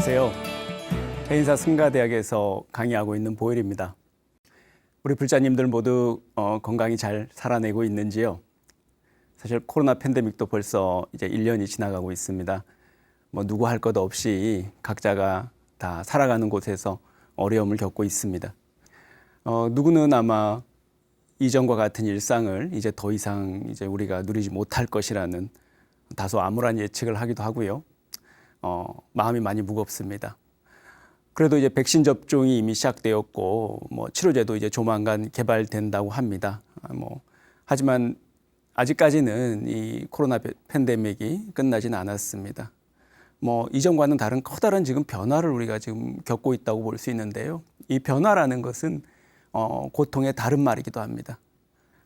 안녕하세요. 해인사 승가대학에서 강의하고 있는 보일입니다. 우리 불자님들 모두 건강히 잘 살아내고 있는지요? 사실 코로나 팬데믹도 벌써 이제 1년이 지나가고 있습니다. 누구 할 것 없이 각자가 다 살아가는 곳에서 어려움을 겪고 있습니다. 누구는 아마 이전과 같은 일상을 이제 더 이상 이제 우리가 누리지 못할 것이라는 다소 암울한 예측을 하기도 하고요. 마음이 많이 무겁습니다. 그래도 이제 백신 접종이 이미 시작되었고, 치료제도 이제 조만간 개발된다고 합니다. 하지만 아직까지는 이 코로나 팬데믹이 끝나지는 않았습니다. 이전과는 다른 커다란 지금 변화를 우리가 지금 겪고 있다고 볼 수 있는데요. 이 변화라는 것은 고통의 다른 말이기도 합니다.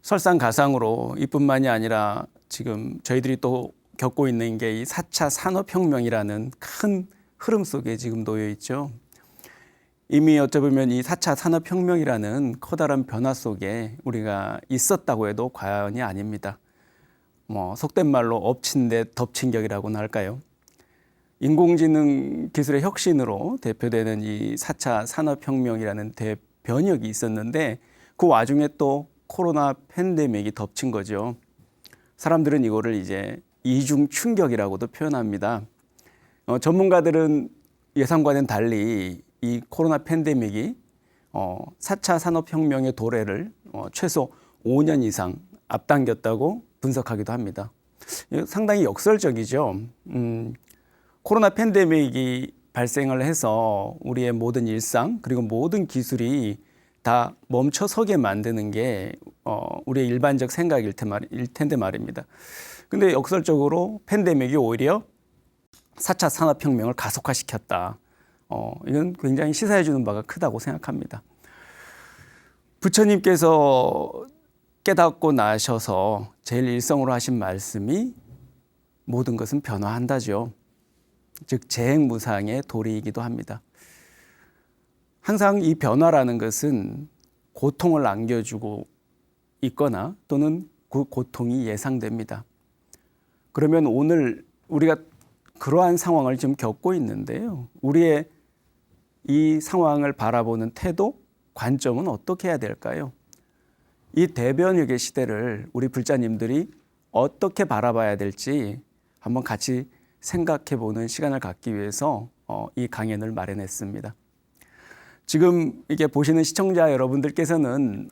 설상가상으로 이뿐만이 아니라 지금 저희들이 또 겪고 있는 게 이 4차 산업혁명이라는 큰 흐름 속에 지금 놓여 있죠. 이미 어쩌면 이 4차 산업혁명이라는 커다란 변화 속에 우리가 있었다고 해도 과언이 아닙니다. 속된 말로 엎친 데 덮친 격이라고나 할까요? 인공지능 기술의 혁신으로 대표되는 이 4차 산업혁명이라는 대변혁이 있었는데 그 와중에 또 코로나 팬데믹이 덮친 거죠. 사람들은 이거를 이제 이중 충격이라고도 표현합니다. 전문가들은 예상과는 달리 이 코로나 팬데믹이 4차 산업혁명의 도래를 최소 5년 이상 앞당겼다고 분석하기도 합니다. 상당히 역설적이죠. 코로나 팬데믹이 발생을 해서 우리의 모든 일상 그리고 모든 기술이 다 멈춰서게 만드는 게 우리의 일반적 생각일 텐데 말입니다. 근데 역설적으로 팬데믹이 오히려 4차 산업혁명을 가속화시켰다. 이건 굉장히 시사해 주는 바가 크다고 생각합니다. 부처님께서 깨닫고 나셔서 제일 일성으로 하신 말씀이 모든 것은 변화한다죠. 즉 재행무상의 도리이기도 합니다. 항상 이 변화라는 것은 고통을 안겨주고 있거나 또는 그 고통이 예상됩니다. 그러면 오늘 우리가 그러한 상황을 지금 겪고 있는데요. 우리의 이 상황을 바라보는 태도, 관점은 어떻게 해야 될까요? 이 대변혁의 시대를 우리 불자님들이 어떻게 바라봐야 될지 한번 같이 생각해 보는 시간을 갖기 위해서 이 강연을 마련했습니다. 지금 이게 보시는 시청자 여러분들께서는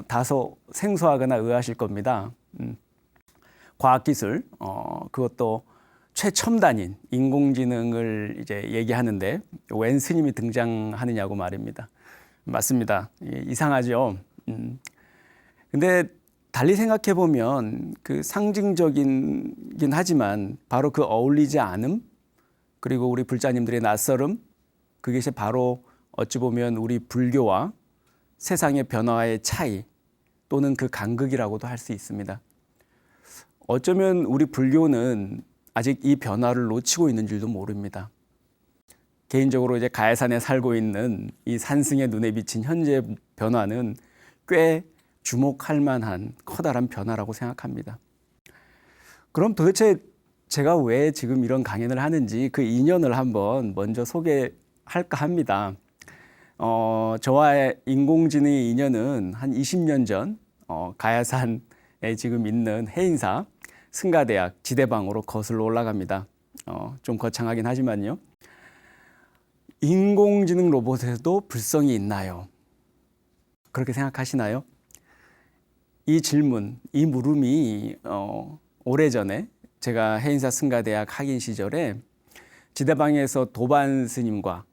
다소 생소하거나 의아하실 겁니다. 과학기술, 그것도 최첨단인 인공지능을 이제 얘기하는데 웬 스님이 등장하느냐고 말입니다. 맞습니다. 이상하죠. 근데 달리 생각해 보면 그 상징적이긴 하지만 바로 그 어울리지 않음 그리고 우리 불자님들의 낯설음 그것이 바로 어찌 보면 우리 불교와 세상의 변화의 차이 또는 그 간극이라고도 할 수 있습니다. 어쩌면 우리 불교는 아직 이 변화를 놓치고 있는 줄도 모릅니다. 개인적으로 이제 가야산에 살고 있는 이 산승의 눈에 비친 현재 변화는 꽤 주목할 만한 커다란 변화라고 생각합니다. 그럼 도대체 제가 왜 지금 이런 강연을 하는지 그 인연을 한번 먼저 소개할까 합니다. 저와 인공지능의 인연은 한 20년 전 가야산에 지금 있는 해인사 승가대학 지대방으로 거슬러 올라갑니다. 좀 거창하긴 하지만요. 인공지능 로봇에도 불성이 있나요? 그렇게 생각하시나요? 이 질문, 이 물음이 오래전에 제가 해인사 승가대학 학인 시절에 지대방에서 도반 스님과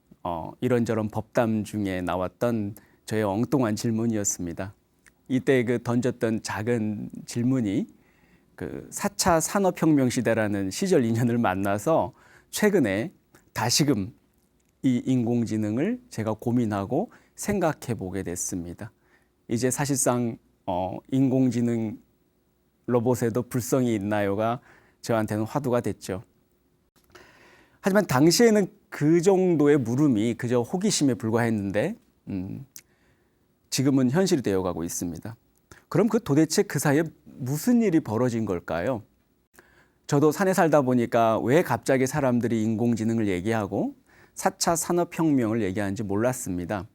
이런저런 법담 중에 나왔던 저의 엉뚱한 질문이었습니다. 이때 그 던졌던 작은 질문이 그 4차 산업혁명 시대라는 시절 인연을 만나서 최근에 다시금 이 인공지능을 제가 고민하고 생각해 보게 됐습니다. 이제 사실상 인공지능 로봇에도 불성이 있나요가 저한테는 화두가 됐죠. 하지만 당시에는 그 정도의 물음이 그저 호기심에 불과했는데 지금은 현실이 되어가고 있습니다. 그럼 도대체 그 사이에 무슨 일이 벌어진 걸까요? 저도 산에 살다 보니까 왜 갑자기 사람들이 인공지능을 얘기하고 4차 산업혁명을 얘기하는지 몰랐습니다.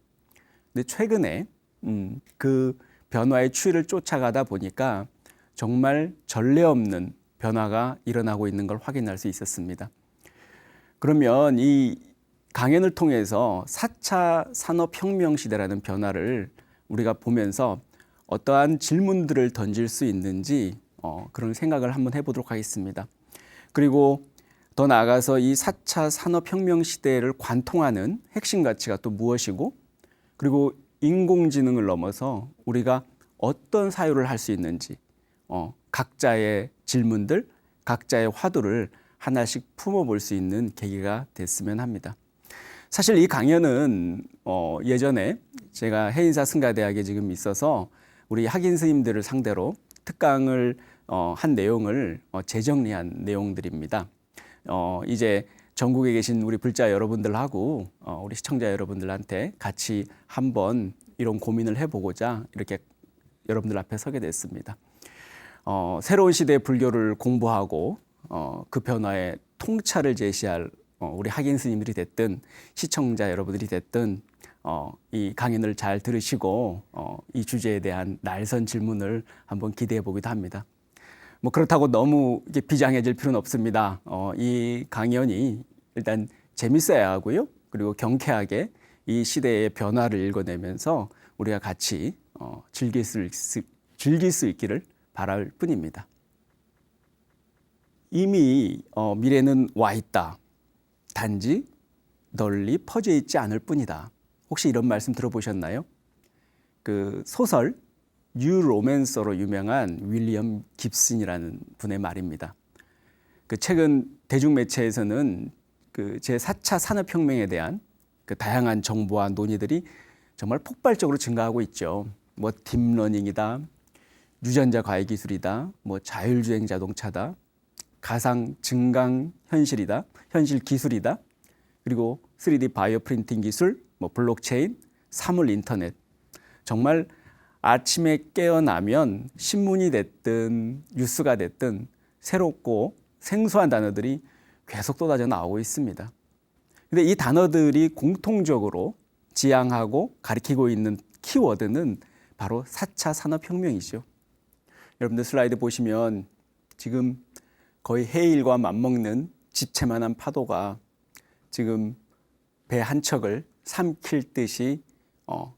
근데 최근에 그 변화의 추이를 쫓아가다 보니까 정말 전례 없는 변화가 일어나고 있는 걸 확인할 수 있었습니다. 그러면 이 강연을 통해서 4차 산업혁명 시대라는 변화를 우리가 보면서 어떠한 질문들을 던질 수 있는지 그런 생각을 한번 해보도록 하겠습니다. 그리고 더 나아가서 이 4차 산업혁명 시대를 관통하는 핵심 가치가 또 무엇이고, 그리고 인공지능을 넘어서 우리가 어떤 사유를 할 수 있는지 각자의 질문들, 각자의 화두를 하나씩 품어볼 수 있는 계기가 됐으면 합니다. 사실 이 강연은 예전에 제가 해인사 승가대학에 지금 있어서 우리 학인 스님들을 상대로 특강을 한 내용을 재정리한 내용들입니다. 이제 전국에 계신 우리 불자 여러분들하고 우리 시청자 여러분들한테 같이 한번 이런 고민을 해보고자 이렇게 여러분들 앞에 서게 됐습니다. 새로운 시대의 불교를 공부하고 그 변화의 통찰을 제시할 우리 학인 스님들이 됐든 시청자 여러분들이 됐든 이 강연을 잘 들으시고 이 주제에 대한 날선 질문을 한번 기대해 보기도 합니다. 뭐 그렇다고 너무 비장해질 필요는 없습니다. 이 강연이 일단 재밌어야 하고요. 그리고 경쾌하게 이 시대의 변화를 읽어내면서 우리가 같이 즐길 수 있기를 바랄 뿐입니다. 이미 미래는 와 있다. 단지 널리 퍼져 있지 않을 뿐이다. 혹시 이런 말씀 들어보셨나요? 그 소설 뉴 로맨서로 유명한 윌리엄 깁슨이라는 분의 말입니다. 그 최근 대중매체에서는 그 제4차 산업혁명에 대한 그 다양한 정보와 논의들이 정말 폭발적으로 증가하고 있죠. 뭐 딥러닝이다, 유전자 과외 기술이다, 뭐 자율주행 자동차다, 가상 증강 현실 기술이다, 그리고 3D 바이오 프린팅 기술, 뭐 블록체인, 사물 인터넷. 정말 아침에 깨어나면 신문이 됐든 뉴스가 됐든 새롭고 생소한 단어들이 계속 쏟아져 나오고 있습니다. 근데 이 단어들이 공통적으로 지향하고 가리키고 있는 키워드는 바로 4차 산업혁명이죠. 여러분들 슬라이드 보시면 지금 거의 해일과 맞먹는 집채만한 파도가 지금 배 한 척을 삼킬 듯이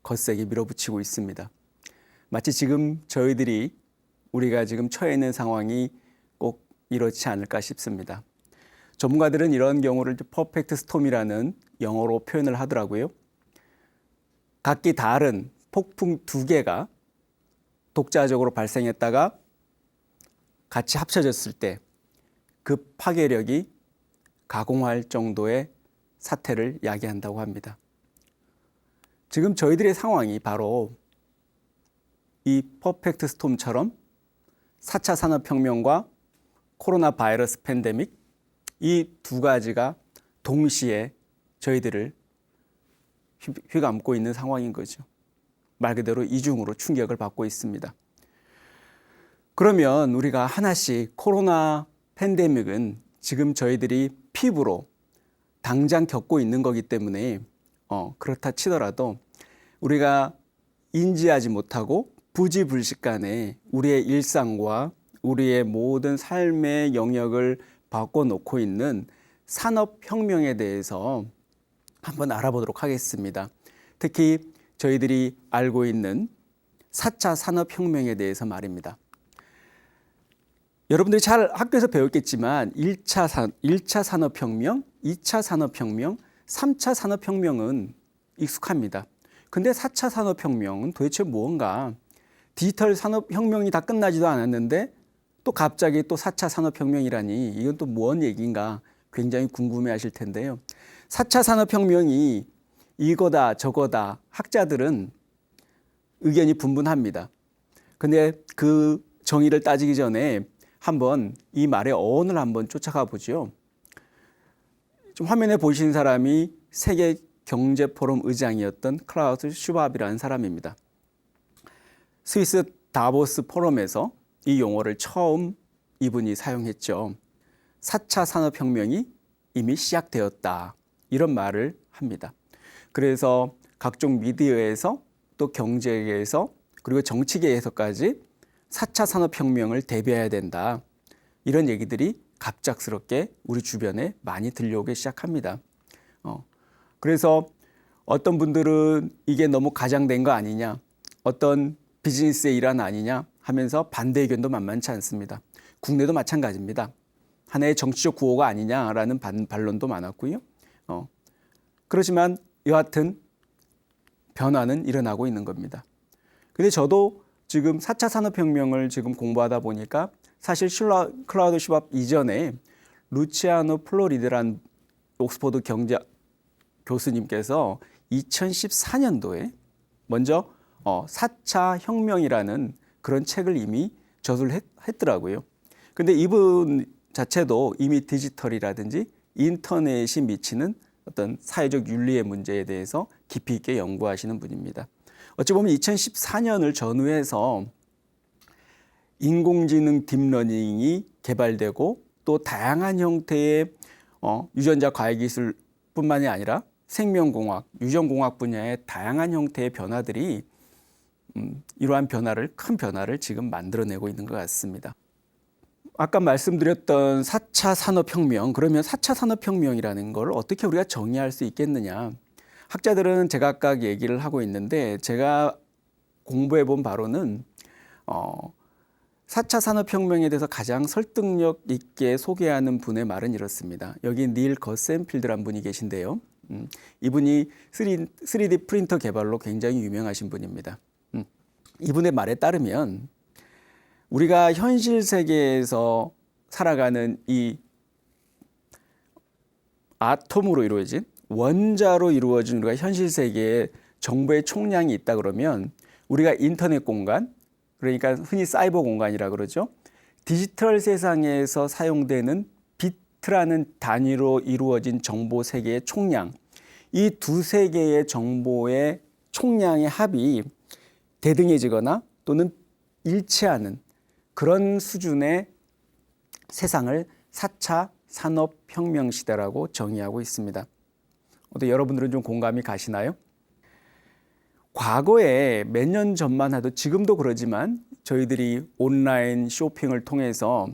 거세게 밀어붙이고 있습니다. 마치 지금 우리가 지금 처해 있는 상황이 꼭 이렇지 않을까 싶습니다. 전문가들은 이런 경우를 퍼펙트 스톰이라는 영어로 표현을 하더라고요. 각기 다른 폭풍 두 개가 독자적으로 발생했다가 같이 합쳐졌을 때 그 파괴력이 가공할 정도의 사태를 야기한다고 합니다. 지금 저희들의 상황이 바로 이 퍼펙트 스톰처럼 4차 산업혁명과 코로나 바이러스 팬데믹, 이 두 가지가 동시에 저희들을 휘감고 있는 상황인 거죠. 말 그대로 이중으로 충격을 받고 있습니다. 그러면 우리가 하나씩 코로나 팬데믹은 지금 저희들이 피부로 당장 겪고 있는 거기 때문에 그렇다 치더라도 우리가 인지하지 못하고 부지불식간에 우리의 일상과 우리의 모든 삶의 영역을 바꿔놓고 있는 산업혁명에 대해서 한번 알아보도록 하겠습니다. 특히 저희들이 알고 있는 4차 산업혁명에 대해서 말입니다. 여러분들이 잘 학교에서 배웠겠지만 1차 산업혁명, 2차 산업혁명, 3차 산업혁명은 익숙합니다. 근데 4차 산업혁명은 도대체 무언가? 디지털 산업혁명이 다 끝나지도 않았는데 또 갑자기 또 4차 산업혁명이라니 이건 또 무슨 얘기인가 굉장히 궁금해하실 텐데요. 4차 산업혁명이 이거다 저거다 학자들은 의견이 분분합니다. 근데 그 정의를 따지기 전에 한번 이 말의 어원을 한번 쫓아가 보죠. 좀 화면에 보시는 사람이 세계 경제 포럼 의장이었던 클라우스 슈밥이라는 사람입니다. 스위스 다보스 포럼에서 이 용어를 처음 이분이 사용했죠. 4차 산업혁명이 이미 시작되었다. 이런 말을 합니다. 그래서 각종 미디어에서 또 경제계에서 그리고 정치계에서까지 4차 산업혁명을 대비해야 된다. 이런 얘기들이 갑작스럽게 우리 주변에 많이 들려오기 시작합니다. 그래서 어떤 분들은 이게 너무 가장된 거 아니냐, 어떤 비즈니스의 일환 아니냐 하면서 반대 의견도 만만치 않습니다. 국내도 마찬가지입니다. 하나의 정치적 구호가 아니냐라는 반론도 많았고요. 그렇지만 여하튼 변화는 일어나고 있는 겁니다. 근데 저도 지금 4차 산업혁명을 지금 공부하다 보니까 사실 클라우드 슈왑 이전에 루치아노 플로리드란 옥스퍼드 경제 교수님께서 2014년도에 먼저 4차 혁명이라는 그런 책을 이미 저술을 했더라고요. 근데 이분 자체도 이미 디지털이라든지 인터넷이 미치는 어떤 사회적 윤리의 문제에 대해서 깊이 있게 연구하시는 분입니다. 어찌 보면 2014년을 전후해서 인공지능 딥러닝이 개발되고 또 다양한 형태의 유전자 과학 기술뿐만이 아니라 생명공학, 유전공학 분야의 다양한 형태의 변화들이 이러한 큰 변화를 지금 만들어내고 있는 것 같습니다. 아까 말씀드렸던 4차 산업혁명, 그러면 4차 산업혁명이라는 걸 어떻게 우리가 정의할 수 있겠느냐. 학자들은 제각각 얘기를 하고 있는데 제가 공부해 본 바로는 4차 산업혁명에 대해서 가장 설득력 있게 소개하는 분의 말은 이렇습니다. 여기 닐 거센필드란 분이 계신데요. 이분이 3D 프린터 개발로 굉장히 유명하신 분입니다. 이분의 말에 따르면 우리가 현실 세계에서 살아가는 이 아톰으로 이루어진 원자로 이루어진 우리가 현실 세계에 정보의 총량이 있다 그러면 우리가 인터넷 공간, 그러니까 흔히 사이버 공간이라 그러죠. 디지털 세상에서 사용되는 비트라는 단위로 이루어진 정보 세계의 총량, 이 두 세계의 정보의 총량의 합이 대등해지거나 또는 일치하는 그런 수준의 세상을 4차 산업혁명 시대라고 정의하고 있습니다. 어때 여러분들은 좀 공감이 가시나요? 과거에 몇 년 전만 해도 지금도 그러지만 저희들이 온라인 쇼핑을 통해서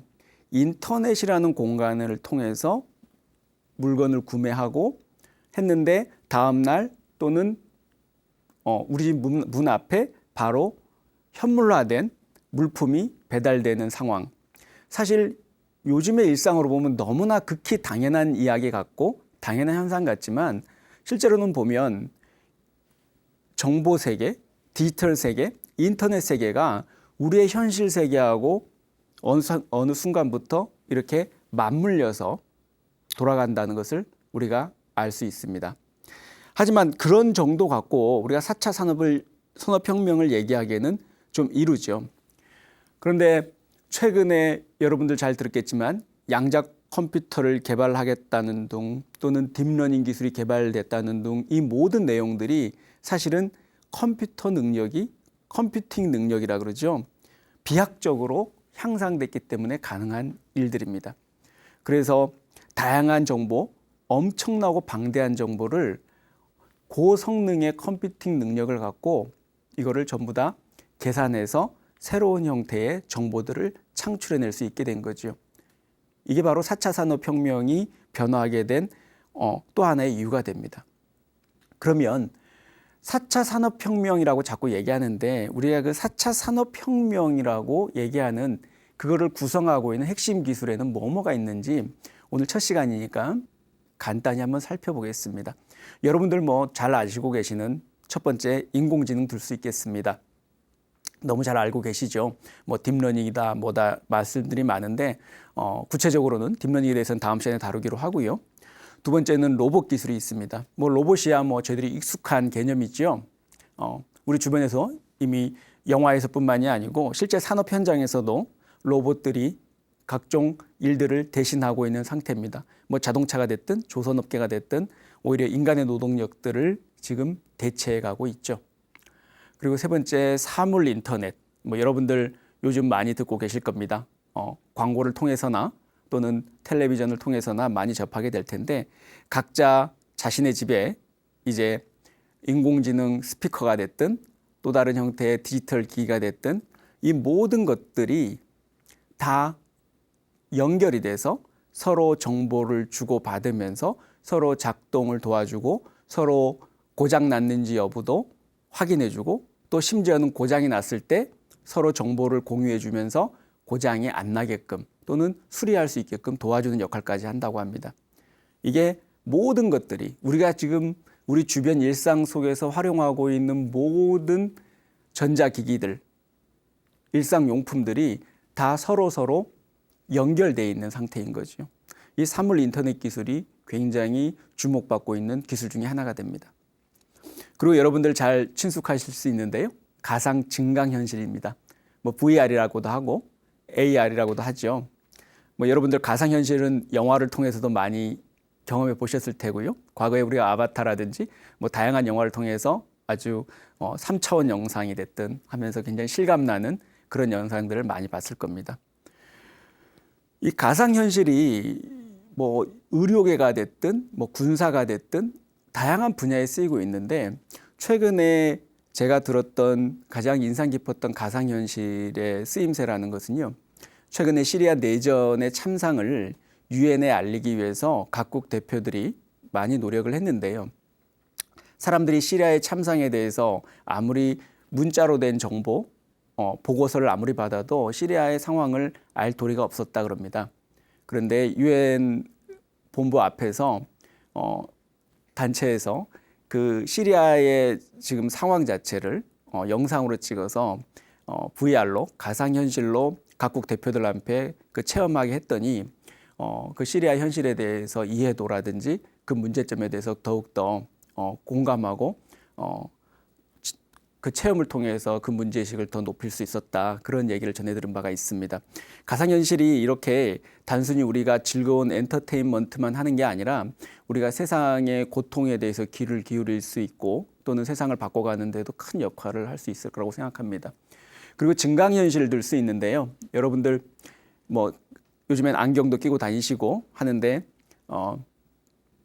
인터넷이라는 공간을 통해서 물건을 구매하고 했는데 다음 날 또는 우리 집 문 앞에 바로 현물화된 물품이 배달되는 상황. 사실 요즘의 일상으로 보면 너무나 극히 당연한 이야기 같고 당연한 현상 같지만 실제로는 보면 정보 세계, 디지털 세계, 인터넷 세계가 우리의 현실 세계하고 어느 순간부터 이렇게 맞물려서 돌아간다는 것을 우리가 알 수 있습니다. 하지만 그런 정도 갖고 우리가 4차 산업혁명을 얘기하기에는 좀 이르죠. 그런데 최근에 여러분들 잘 들었겠지만 양자 컴퓨터를 개발하겠다는 등 또는 딥러닝 기술이 개발됐다는 등 이 모든 내용들이 사실은 컴퓨팅 능력이라 그러죠. 비약적으로 향상됐기 때문에 가능한 일들입니다. 그래서 다양한 정보, 엄청나고 방대한 정보를 고성능의 컴퓨팅 능력을 갖고 이거를 전부 다 계산해서 새로운 형태의 정보들을 창출해낼 수 있게 된 거죠. 이게 바로 4차 산업혁명이 변화하게 된 또 하나의 이유가 됩니다. 그러면 4차 산업혁명이라고 자꾸 얘기하는데 우리가 그 4차 산업혁명이라고 얘기하는 그거를 구성하고 있는 핵심 기술에는 뭐가 있는지 오늘 첫 시간이니까 간단히 한번 살펴보겠습니다. 여러분들 잘 아시고 계시는 첫 번째 인공지능 들 수 있겠습니다. 너무 잘 알고 계시죠. 딥러닝이다 뭐다 말씀들이 많은데 구체적으로는 딥러닝에 대해서는 다음 시간에 다루기로 하고요. 두 번째는 로봇 기술이 있습니다. 로봇이야 저희들이 익숙한 개념이죠. 우리 주변에서 이미 영화에서뿐만이 아니고 실제 산업 현장에서도 로봇들이 각종 일들을 대신하고 있는 상태입니다. 자동차가 됐든 조선업계가 됐든 오히려 인간의 노동력들을 지금 대체해 가고 있죠. 그리고 세 번째 사물 인터넷. 여러분들 요즘 많이 듣고 계실 겁니다. 광고를 통해서나 또는 텔레비전을 통해서나 많이 접하게 될 텐데 각자 자신의 집에 이제 인공지능 스피커가 됐든 또 다른 형태의 디지털 기기가 됐든 이 모든 것들이 다 연결이 돼서 서로 정보를 주고받으면서 서로 작동을 도와주고 서로 고장 났는지 여부도 확인해주고 또 심지어는 고장이 났을 때 서로 정보를 공유해주면서 고장이 안 나게끔 또는 수리할 수 있게끔 도와주는 역할까지 한다고 합니다. 이게 모든 것들이 우리가 지금 우리 주변 일상 속에서 활용하고 있는 모든 전자기기들, 일상용품들이 다 서로 연결되어 있는 상태인 거죠. 이 사물 인터넷 기술이 굉장히 주목받고 있는 기술 중에 하나가 됩니다. 그리고 여러분들 잘 친숙하실 수 있는데요. 가상 증강현실입니다. 뭐 VR이라고도 하고 AR이라고도 하죠. 뭐 여러분들 가상현실은 영화를 통해서도 많이 경험해 보셨을 테고요. 과거에 우리가 아바타라든지 뭐 다양한 영화를 통해서 아주 3차원 영상이 됐든 하면서 굉장히 실감나는 그런 영상들을 많이 봤을 겁니다. 이 가상현실이 뭐 의료계가 됐든 뭐 군사가 됐든 다양한 분야에 쓰이고 있는데 최근에 제가 들었던 가장 인상 깊었던 가상현실의 쓰임새라는 것은요. 최근에 시리아 내전의 참상을 유엔에 알리기 위해서 각국 대표들이 많이 노력을 했는데요. 사람들이 시리아의 참상에 대해서 아무리 문자로 된 정보, 보고서를 아무리 받아도 시리아의 상황을 알 도리가 없었다 그럽니다. 그런데 유엔 본부 앞에서 단체에서 그 시리아의 지금 상황 자체를 영상으로 찍어서 VR로 가상현실로 각국 대표들 앞에 그 체험하게 했더니 그 시리아 현실에 대해서 이해도라든지 그 문제점에 대해서 더욱더 공감하고 그 체험을 통해서 그 문제의식을 더 높일 수 있었다. 그런 얘기를 전해들은 바가 있습니다. 가상현실이 이렇게 단순히 우리가 즐거운 엔터테인먼트만 하는 게 아니라 우리가 세상의 고통에 대해서 귀를 기울일 수 있고 또는 세상을 바꿔가는 데도 큰 역할을 할 수 있을 거라고 생각합니다. 그리고 증강현실들 수 있는데요. 여러분들 뭐 요즘엔 안경도 끼고 다니시고 하는데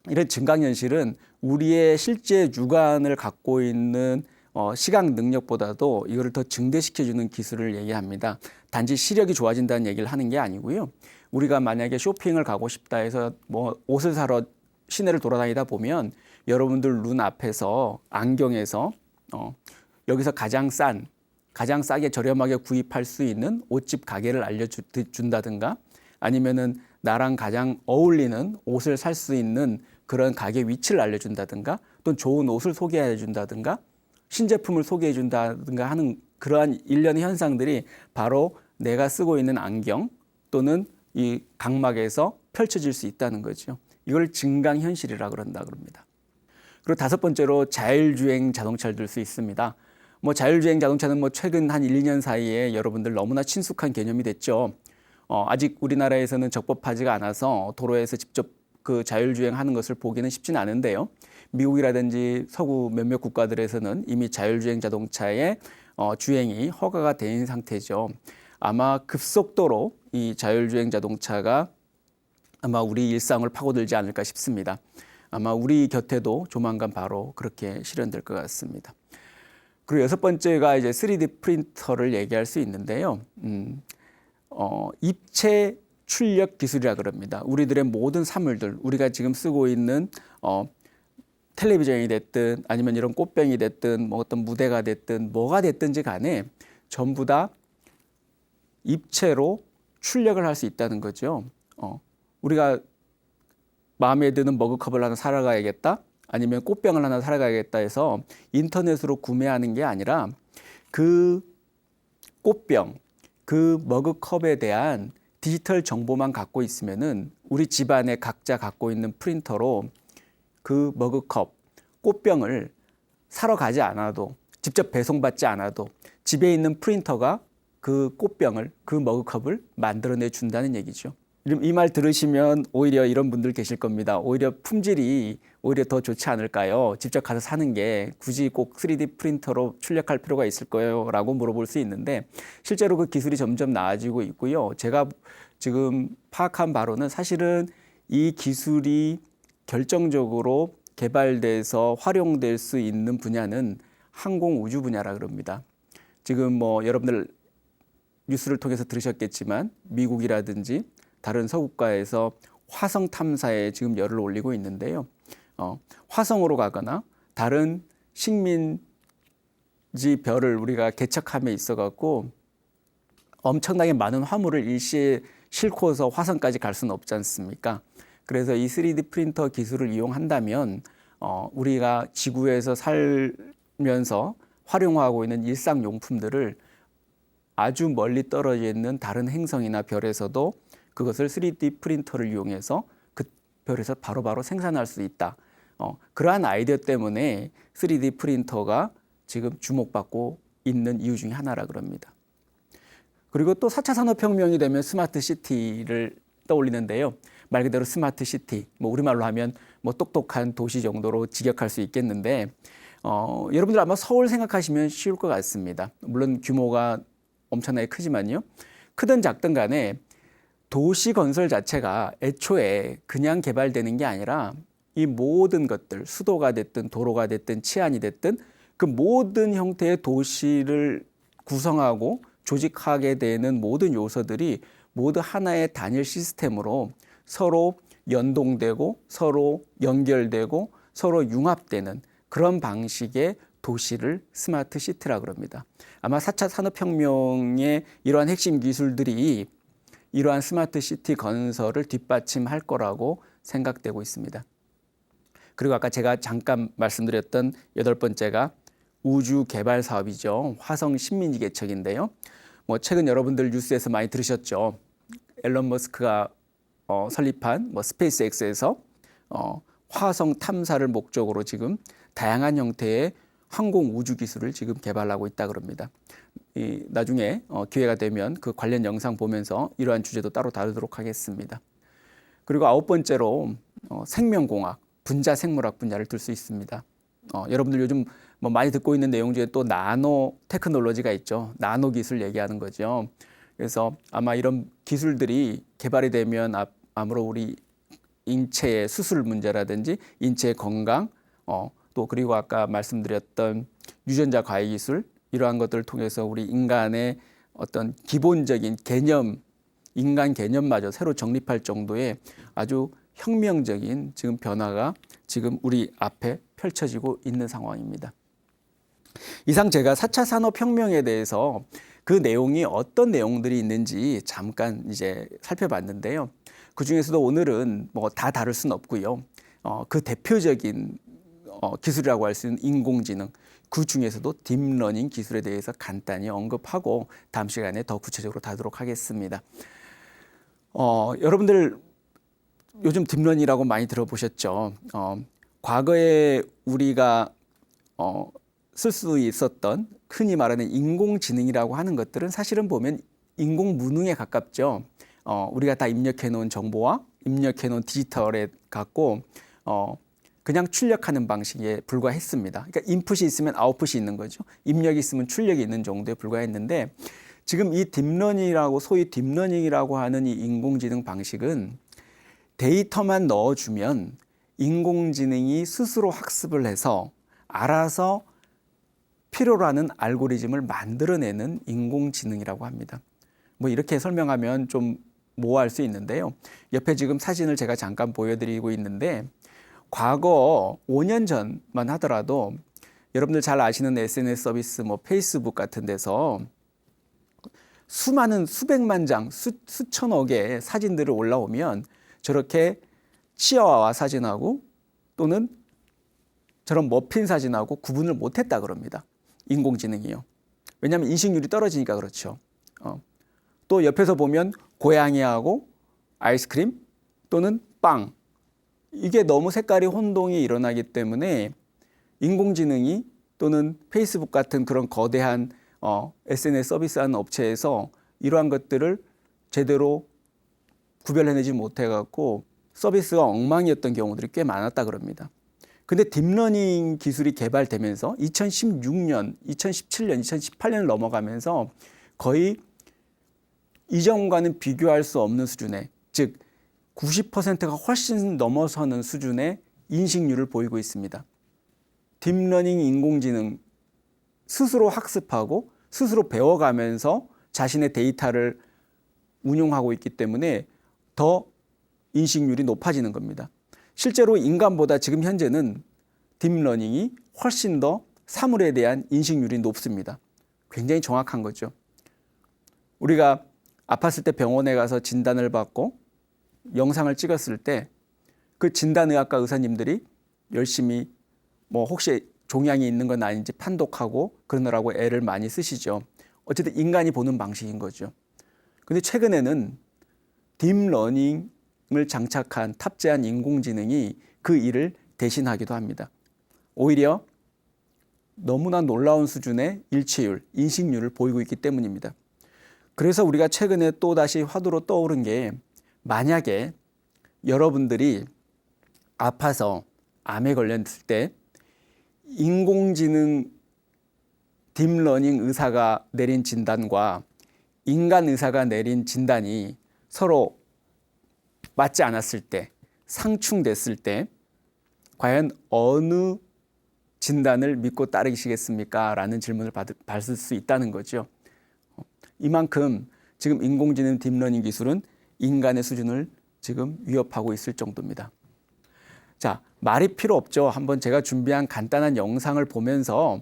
이런 증강현실은 우리의 실제 육안을 갖고 있는 시각 능력보다도 이거를 더 증대시켜주는 기술을 얘기합니다. 단지 시력이 좋아진다는 얘기를 하는 게 아니고요. 우리가 만약에 쇼핑을 가고 싶다 해서 뭐 옷을 사러 시내를 돌아다니다 보면 여러분들 눈 앞에서 안경에서 여기서 가장 싸게 저렴하게 구입할 수 있는 옷집 가게를 알려준다든가 아니면은 나랑 가장 어울리는 옷을 살 수 있는 그런 가게 위치를 알려준다든가 또 좋은 옷을 소개해 준다든가 신제품을 소개해 준다든가 하는 그러한 일련의 현상들이 바로 내가 쓰고 있는 안경 또는 이 각막에서 펼쳐질 수 있다는 거죠. 이걸 증강현실이라고 그럽니다. 그리고 다섯 번째로 자율주행 자동차를 들 수 있습니다. 뭐 자율주행 자동차는 뭐 최근 한 1, 2년 사이에 여러분들 너무나 친숙한 개념이 됐죠. 아직 우리나라에서는 적법하지가 않아서 도로에서 직접 그 자율주행하는 것을 보기는 쉽지는 않은데요. 미국이라든지 서구 몇몇 국가들에서는 이미 자율주행 자동차의 주행이 허가가 된 상태죠. 아마 급속도로 이 자율주행 자동차가 아마 우리 일상을 파고들지 않을까 싶습니다. 아마 우리 곁에도 조만간 바로 그렇게 실현될 것 같습니다. 그리고 여섯 번째가 이제 3D 프린터를 얘기할 수 있는데요. 입체 출력 기술이라 그럽니다. 우리들의 모든 사물들, 우리가 지금 쓰고 있는 텔레비전이 됐든 아니면 이런 꽃병이 됐든 뭐 어떤 무대가 됐든 뭐가 됐든지 간에 전부 다 입체로 출력을 할 수 있다는 거죠. 우리가 마음에 드는 머그컵을 하나 사러 가야겠다 아니면 꽃병을 하나 사러 가야겠다 해서 인터넷으로 구매하는 게 아니라 그 꽃병, 그 머그컵에 대한 디지털 정보만 갖고 있으면은 우리 집안에 각자 갖고 있는 프린터로 그 머그컵, 꽃병을 사러 가지 않아도 직접 배송받지 않아도 집에 있는 프린터가 그 꽃병을, 그 머그컵을 만들어내 준다는 얘기죠. 이 말 들으시면 오히려 이런 분들 계실 겁니다. 오히려 품질이 오히려 더 좋지 않을까요? 직접 가서 사는 게 굳이 꼭 3D 프린터로 출력할 필요가 있을 거예요? 라고 물어볼 수 있는데 실제로 그 기술이 점점 나아지고 있고요. 제가 지금 파악한 바로는 사실은 이 기술이 결정적으로 개발돼서 활용될 수 있는 분야는 항공 우주 분야라 그럽니다. 지금 뭐 여러분들 뉴스를 통해서 들으셨겠지만 미국이라든지 다른 서구국가에서 화성 탐사에 지금 열을 올리고 있는데요. 화성으로 가거나 다른 식민지 별을 우리가 개척함에 있어 갖고 엄청나게 많은 화물을 일시에 싣고서 화성까지 갈 수는 없지 않습니까? 그래서 이 3D 프린터 기술을 이용한다면 우리가 지구에서 살면서 활용하고 있는 일상용품들을 아주 멀리 떨어져 있는 다른 행성이나 별에서도 그것을 3D 프린터를 이용해서 그 별에서 바로바로 생산할 수 있다. 그러한 아이디어 때문에 3D 프린터가 지금 주목받고 있는 이유 중에 하나라 그럽니다. 그리고 또 4차 산업혁명이 되면 스마트 시티를 떠올리는데요. 말 그대로 스마트 시티, 뭐 우리말로 하면 뭐 똑똑한 도시 정도로 직역할 수 있겠는데 여러분들 아마 서울 생각하시면 쉬울 것 같습니다. 물론 규모가 엄청나게 크지만요. 크든 작든 간에 도시 건설 자체가 애초에 그냥 개발되는 게 아니라 이 모든 것들, 수도가 됐든 도로가 됐든 치안이 됐든 그 모든 형태의 도시를 구성하고 조직하게 되는 모든 요소들이 모두 하나의 단일 시스템으로 서로 연동되고 서로 연결되고 서로 융합되는 그런 방식의 도시를 스마트 시티라고 그럽니다. 아마 4차 산업혁명의 이러한 핵심 기술들이 이러한 스마트 시티 건설을 뒷받침할 거라고 생각되고 있습니다. 그리고 아까 제가 잠깐 말씀드렸던 8번째가 우주 개발 사업이죠. 화성 식민지 개척인데요. 뭐 최근 여러분들 뉴스에서 많이 들으셨죠. 앨런 머스크가 설립한 스페이스X에서 화성 탐사를 목적으로 지금 다양한 형태의 항공 우주 기술을 지금 개발하고 있다 그럽니다. 나중에 기회가 되면 그 관련 영상 보면서 이러한 주제도 따로 다루도록 하겠습니다. 그리고 9번째로 생명공학, 분자생물학 분야를 들 수 있습니다. 여러분들 요즘 뭐 많이 듣고 있는 내용 중에 또 나노 테크놀로지가 있죠. 나노 기술 얘기하는 거죠. 그래서 아마 이런 기술들이 개발이 되면 아무로 우리 인체의 수술 문제라든지 인체의 건강, 또 그리고 아까 말씀드렸던 유전자 과외 기술 이러한 것들을 통해서 우리 인간의 어떤 기본적인 개념, 인간 개념마저 새로 정립할 정도의 아주 혁명적인 지금 변화가 지금 우리 앞에 펼쳐지고 있는 상황입니다. 이상 제가 4차 산업혁명에 대해서 그 내용이 어떤 내용들이 있는지 잠깐 이제 살펴봤는데요. 그 중에서도 오늘은 뭐 다 다룰 수는 없고요. 그 대표적인 기술이라고 할 수 있는 인공지능, 그 중에서도 딥러닝 기술에 대해서 간단히 언급하고 다음 시간에 더 구체적으로 다루도록 하겠습니다. 여러분들 요즘 딥러닝이라고 많이 들어보셨죠? 과거에 우리가 쓸 수 있었던 흔히 말하는 인공지능이라고 하는 것들은 사실은 보면 인공무능에 가깝죠. 우리가 다 입력해 놓은 정보와 입력해 놓은 디지털에 갖고 그냥 출력하는 방식에 불과했습니다. 그러니까 인풋이 있으면 아웃풋이 있는 거죠. 입력이 있으면 출력이 있는 정도에 불과했는데 지금 이 딥러닝이라고 소위 딥러닝이라고 하는 이 인공지능 방식은 데이터만 넣어주면 인공지능이 스스로 학습을 해서 알아서 필요로 하는 알고리즘을 만들어내는 인공지능이라고 합니다. 뭐 이렇게 설명하면 좀 모호할 수 있는데요. 옆에 지금 사진을 제가 잠깐 보여드리고 있는데 과거 5년 전만 하더라도 여러분들 잘 아시는 SNS 서비스 뭐 페이스북 같은 데서 수많은 수백만 장, 수천억 개의 사진들을 올라오면 저렇게 치아와 사진하고 또는 저런 머핀 사진하고 구분을 못했다 그럽니다. 인공지능이요. 왜냐하면 인식률이 떨어지니까 그렇죠. 또 옆에서 보면 고양이하고 아이스크림 또는 빵, 이게 너무 색깔이 혼동이 일어나기 때문에 인공지능이 또는 페이스북 같은 그런 거대한 SNS 서비스하는 업체에서 이러한 것들을 제대로 구별해내지 못해갖고 서비스가 엉망이었던 경우들이 꽤 많았다 그럽니다. 근데 딥러닝 기술이 개발되면서 2016년, 2017년, 2018년을 넘어가면서 거의 이전과는 비교할 수 없는 수준의, 즉 90%가 훨씬 넘어서는 수준의 인식률을 보이고 있습니다. 딥러닝 인공지능 스스로 학습하고 스스로 배워가면서 자신의 데이터를 운용하고 있기 때문에 더 인식률이 높아지는 겁니다. 실제로 인간보다 지금 현재는 딥러닝이 훨씬 더 사물에 대한 인식률이 높습니다. 굉장히 정확한 거죠. 우리가 아팠을 때 병원에 가서 진단을 받고 영상을 찍었을 때 그 진단의학과 의사님들이 열심히 혹시 종양이 있는 건 아닌지 판독하고 그러느라고 애를 많이 쓰시죠. 어쨌든 인간이 보는 방식인 거죠. 근데 최근에는 딥러닝을 장착한 탑재한 인공지능이 그 일을 대신하기도 합니다. 오히려 너무나 놀라운 수준의 일치율, 인식률을 보이고 있기 때문입니다. 그래서 우리가 최근에 또다시 화두로 떠오른 게 만약에 여러분들이 아파서 암에 걸렸을 때 인공지능 딥러닝 의사가 내린 진단과 인간 의사가 내린 진단이 서로 맞지 않았을 때, 상충됐을 때 과연 어느 진단을 믿고 따르시겠습니까? 라는 질문을 받을 수 있다는 거죠. 이만큼 지금 인공지능 딥러닝 기술은 인간의 수준을 지금 위협하고 있을 정도입니다. 자, 말이 필요 없죠. 한번 제가 준비한 간단한 영상을 보면서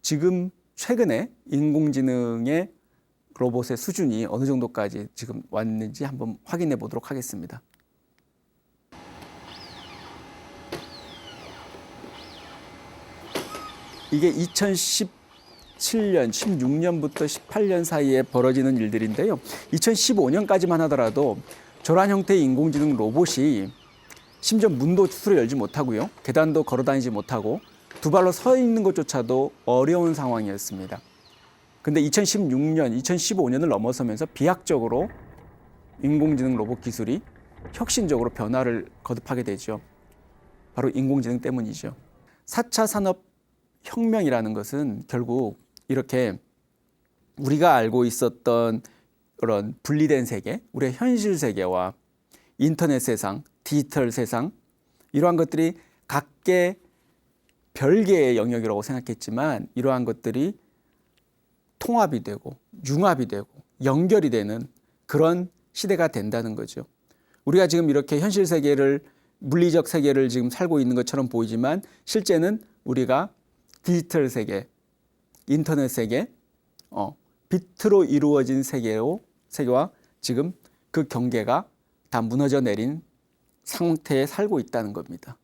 지금 최근에 인공지능의 로봇의 수준이 어느 정도까지 지금 왔는지 한번 확인해 보도록 하겠습니다. 이게 2017년, 16년부터 18년 사이에 벌어지는 일들인데요. 2015년까지만 하더라도 저런 형태의 인공지능 로봇이 심지어 문도 스스로 열지 못하고요. 계단도 걸어 다니지 못하고 두 발로 서 있는 것조차도 어려운 상황이었습니다. 근데 2016년, 2015년을 넘어서면서 비약적으로 인공지능 로봇 기술이 혁신적으로 변화를 거듭하게 되죠. 바로 인공지능 때문이죠. 4차 산업혁명이라는 것은 결국 이렇게 우리가 알고 있었던 그런 분리된 세계, 우리의 현실 세계와 인터넷 세상, 디지털 세상, 이러한 것들이 각계 별개의 영역이라고 생각했지만 이러한 것들이 통합이 되고 융합이 되고 연결이 되는 그런 시대가 된다는 거죠. 우리가 지금 이렇게 현실 세계를, 물리적 세계를 지금 살고 있는 것처럼 보이지만 실제는 우리가 디지털 세계, 인터넷 세계, 빛으로 이루어진 세계와 지금 그 경계가 다 무너져 내린 상태에 살고 있다는 겁니다.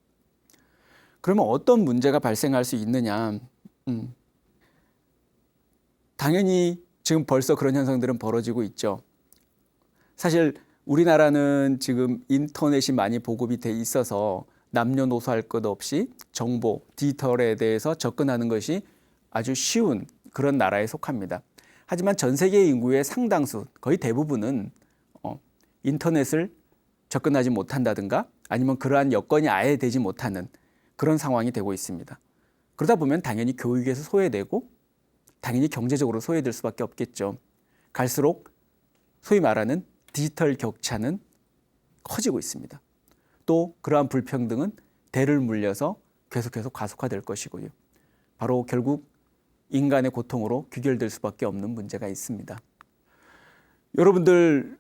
그러면 어떤 문제가 발생할 수 있느냐? 당연히 지금 벌써 그런 현상들은 벌어지고 있죠. 사실 우리나라는 지금 인터넷이 많이 보급이 돼 있어서 남녀노소 할 것 없이 정보, 디지털에 대해서 접근하는 것이 아주 쉬운 그런 나라에 속합니다. 하지만 전 세계 인구의 상당수, 거의 대부분은 인터넷을 접근하지 못한다든가 아니면 그러한 여건이 아예 되지 못하는 그런 상황이 되고 있습니다. 그러다 보면 당연히 교육에서 소외되고 당연히 경제적으로 소외될 수밖에 없겠죠. 갈수록 소위 말하는 디지털 격차는 커지고 있습니다. 또 그러한 불평등은 대를 물려서 계속해서 가속화될 것이고요. 바로 결국 인간의 고통으로 귀결될 수밖에 없는 문제가 있습니다. 여러분들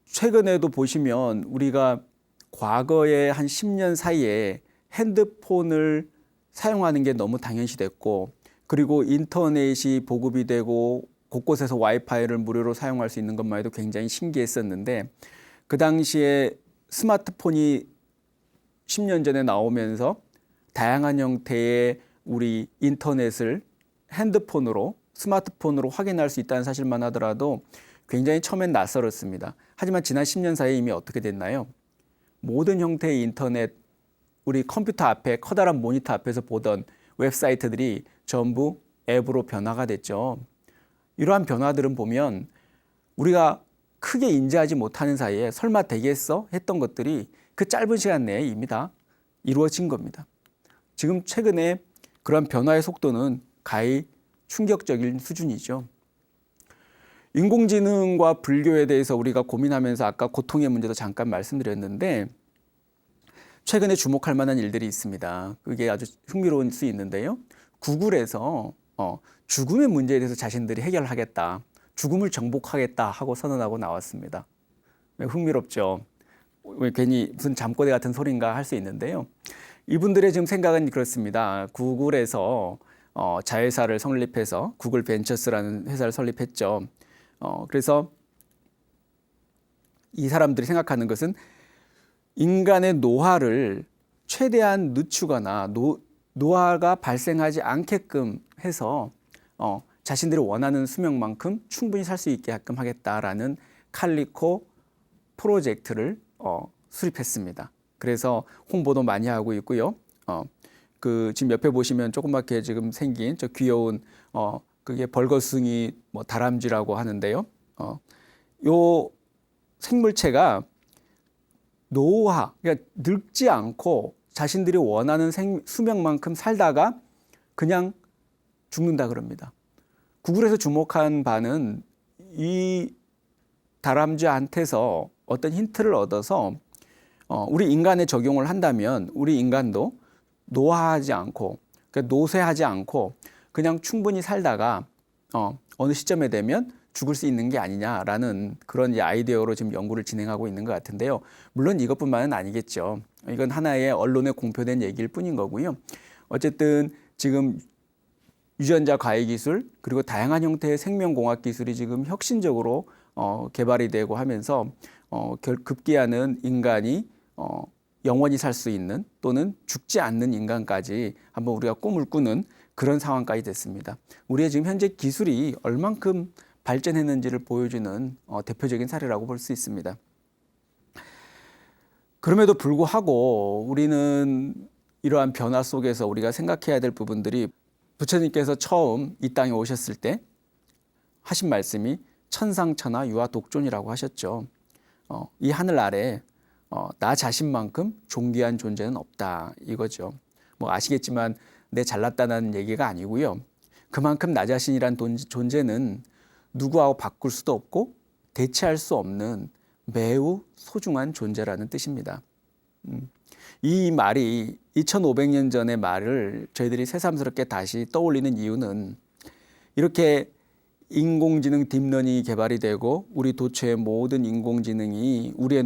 최근에도 보시면 우리가 과거에 한 10년 사이에 핸드폰을 사용하는 게 너무 당연시됐고 그리고 인터넷이 보급이 되고 곳곳에서 와이파이를 무료로 사용할 수 있는 것만 해도 굉장히 신기했었는데 그 당시에 스마트폰이 10년 전에 나오면서 다양한 형태의 우리 인터넷을 핸드폰으로, 스마트폰으로 확인할 수 있다는 사실만 하더라도 굉장히 처음엔 낯설었습니다. 하지만 지난 10년 사이에 이미 어떻게 됐나요? 모든 형태의 인터넷, 우리 컴퓨터 앞에 커다란 모니터 앞에서 보던 웹사이트들이 전부 앱으로 변화가 됐죠. 이러한 변화들은 보면 우리가 크게 인지하지 못하는 사이에 설마 되겠어? 했던 것들이 그 짧은 시간 내에 이미 다 이루어진 겁니다. 지금 최근에 그런 변화의 속도는 가히 충격적인 수준이죠. 인공지능과 불교에 대해서 우리가 고민하면서 아까 고통의 문제도 잠깐 말씀드렸는데 최근에 주목할 만한 일들이 있습니다. 그게 아주 흥미로울 수 있는데요. 구글에서 죽음의 문제에 대해서 자신들이 해결하겠다, 죽음을 정복하겠다 하고 선언하고 나왔습니다. 흥미롭죠. 왜 괜히 무슨 잠꼬대 같은 소린가 할 수 있는데요. 이분들의 지금 생각은 그렇습니다. 구글에서 자회사를 설립해서 구글 벤처스라는 회사를 설립했죠. 그래서 이 사람들이 생각하는 것은 인간의 노화를 최대한 늦추거나 노화가 발생하지 않게끔 해서 자신들이 원하는 수명만큼 충분히 살 수 있게끔 하겠다라는 칼리코 프로젝트를 수립했습니다. 그래서 홍보도 많이 하고 있고요. 그 지금 옆에 보시면 조그맣게 지금 생긴 저 귀여운 그게 벌거숭이 뭐 다람쥐라고 하는데요. 요 생물체가 노화, 그러니까 늙지 않고 자신들이 원하는 수명만큼 살다가 그냥 죽는다 그럽니다. 구글에서 주목한 바는 이 다람쥐한테서 어떤 힌트를 얻어서 우리 인간에 적용을 한다면 우리 인간도 노화하지 않고, 그러니까 노쇠하지 않고 그냥 충분히 살다가 어느 시점에 되면 죽을 수 있는 게 아니냐라는 그런 아이디어로 지금 연구를 진행하고 있는 것 같은데요. 물론 이것뿐만은 아니겠죠. 이건 하나의 언론에 공표된 얘기일 뿐인 거고요. 어쨌든 지금 유전자 과외 기술 그리고 다양한 형태의 생명공학 기술이 지금 혁신적으로 개발이 되고 하면서 급기야는 인간이 영원히 살 수 있는 또는 죽지 않는 인간까지 한번 우리가 꿈을 꾸는 그런 상황까지 됐습니다. 우리의 지금 현재 기술이 얼만큼 발전했는지를 보여주는 대표적인 사례라고 볼 수 있습니다. 그럼에도 불구하고 우리는 이러한 변화 속에서 우리가 생각해야 될 부분들이, 부처님께서 처음 이 땅에 오셨을 때 하신 말씀이 천상천하 유아독존이라고 하셨죠. 이 하늘 아래 나 자신만큼 존귀한 존재는 없다 이거죠. 뭐 아시겠지만 내 잘났다는 얘기가 아니고요. 그만큼 나 자신이란 존재는 누구하고 바꿀 수도 없고 대체할 수 없는 매우 소중한 존재라는 뜻입니다. 이 말이 2500년 전의 말을 저희들이 새삼스럽게 다시 떠올리는 이유는, 이렇게 인공지능 딥러닝이 개발이 되고 우리 도처의 모든 인공지능이 우리의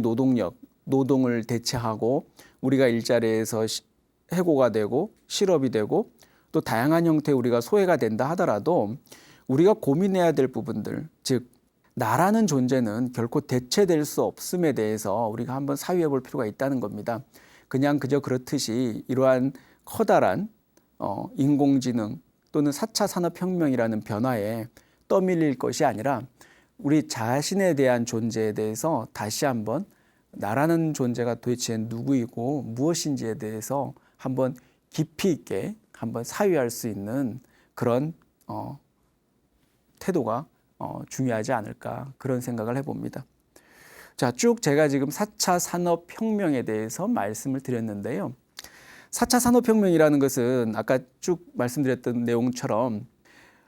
노동을 대체하고 우리가 일자리에서 해고가 되고 실업이 되고 또 다양한 형태의 우리가 소외가 된다 하더라도 우리가 고민해야 될 부분들, 즉 나라는 존재는 결코 대체될 수 없음에 대해서 우리가 한번 사유해 볼 필요가 있다는 겁니다. 그저 그렇듯이 이러한 커다란 인공지능 또는 4차 산업혁명이라는 변화에 떠밀릴 것이 아니라 우리 자신에 대한 존재에 대해서 다시 한번 나라는 존재가 도대체 누구이고 무엇인지에 대해서 한번 깊이 있게 한번 사유할 수 있는 그런 태도가 중요하지 않을까, 그런 생각을 해봅니다. 자, 쭉 제가 지금 4차 산업혁명에 대해서 말씀을 드렸는데요. 4차 산업혁명이라는 것은 아까 쭉 말씀드렸던 내용처럼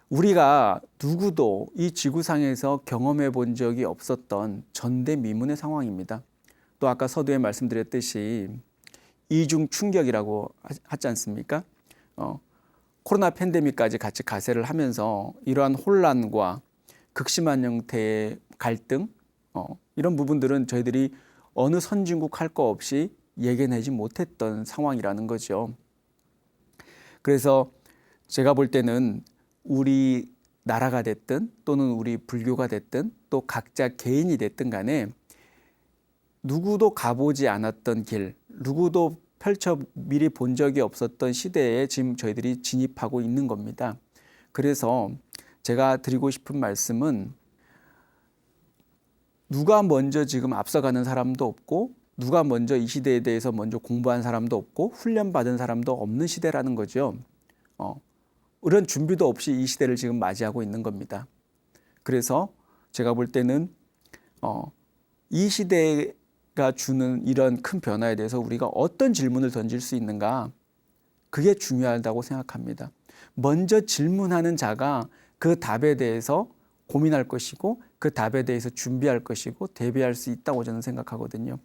우리가 누구도 이 지구상에서 경험해 본 적이 없었던 전대미문의 상황입니다. 또 아까 서두에 말씀드렸듯이 이중 충격이라고 하지 않습니까? 코로나 팬데믹까지 같이 가세를 하면서 이러한 혼란과 극심한 형태의 갈등, 이런 부분들은 저희들이 어느 선진국 할 거 없이 예견하지 못했던 상황이라는 거죠. 그래서 제가 볼 때는 우리 나라가 됐든 또는 우리 불교가 됐든 또 각자 개인이 됐든 간에 누구도 가보지 않았던 길, 누구도 미리 본 적이 없었던 시대에 지금 저희들이 진입하고 있는 겁니다. 그래서 제가 드리고 싶은 말씀은 누가 먼저 지금 앞서가는 사람도 없고 누가 먼저 이 시대에 대해서 먼저 공부한 사람도 없고 훈련받은 사람도 없는 시대라는 거죠. 이런 준비도 없이 이 시대를 지금 맞이하고 있는 겁니다. 그래서 제가 볼 때는 이 시대가 주는 이런 큰 변화에 대해서 우리가 어떤 질문을 던질 수 있는가, 그게 중요하다고 생각합니다. 먼저 질문하는 자가 그 답에 대해서 고민할 것이고 그 답에 대해서 준비할 것이고 대비할 수 있다고 저는 생각하거든요.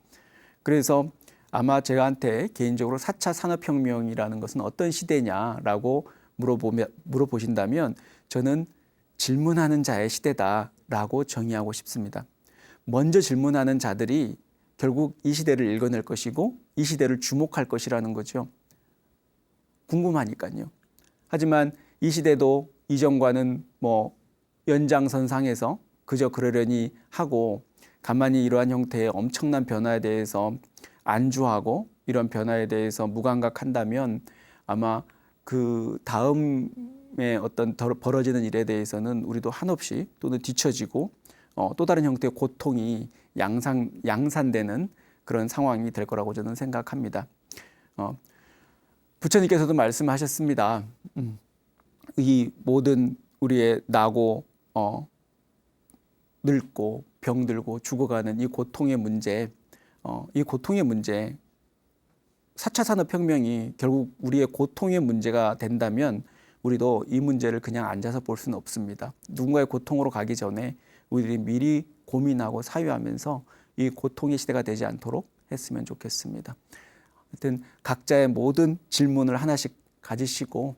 그래서 아마 저한테 개인적으로 4차 산업혁명이라는 것은 어떤 시대냐라고 물어보신다면 저는 질문하는 자의 시대다라고 정의하고 싶습니다. 먼저 질문하는 자들이 결국 이 시대를 읽어낼 것이고 이 시대를 주목할 것이라는 거죠. 궁금하니까요. 하지만 이 시대도 이전과는 연장선상에서 그저 그러려니 하고 가만히 이러한 형태의 엄청난 변화에 대해서 안주하고 이런 변화에 대해서 무감각한다면 아마 그 다음에 어떤 벌어지는 일에 대해서는 우리도 한없이 또는 뒤처지고 또 다른 형태의 고통이 양산되는 그런 상황이 될 거라고 저는 생각합니다. 부처님께서도 말씀하셨습니다. 이 모든 우리의 나고 늙고 병들고 죽어가는 이 고통의 문제, 4차 산업혁명이 결국 우리의 고통의 문제가 된다면 우리도 이 문제를 그냥 앉아서 볼 수는 없습니다. 누군가의 고통으로 가기 전에 우리들이 미리 고민하고 사유하면서 이 고통의 시대가 되지 않도록 했으면 좋겠습니다. 하여튼 각자의 모든 질문을 하나씩 가지시고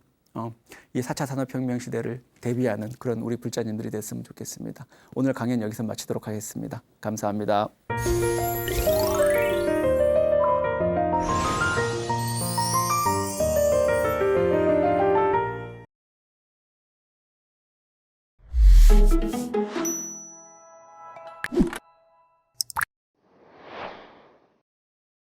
이 4차 산업혁명 시대를 대비하는 그런 우리 불자님들이 됐으면 좋겠습니다. 오늘 강연 여기서 마치도록 하겠습니다. 감사합니다.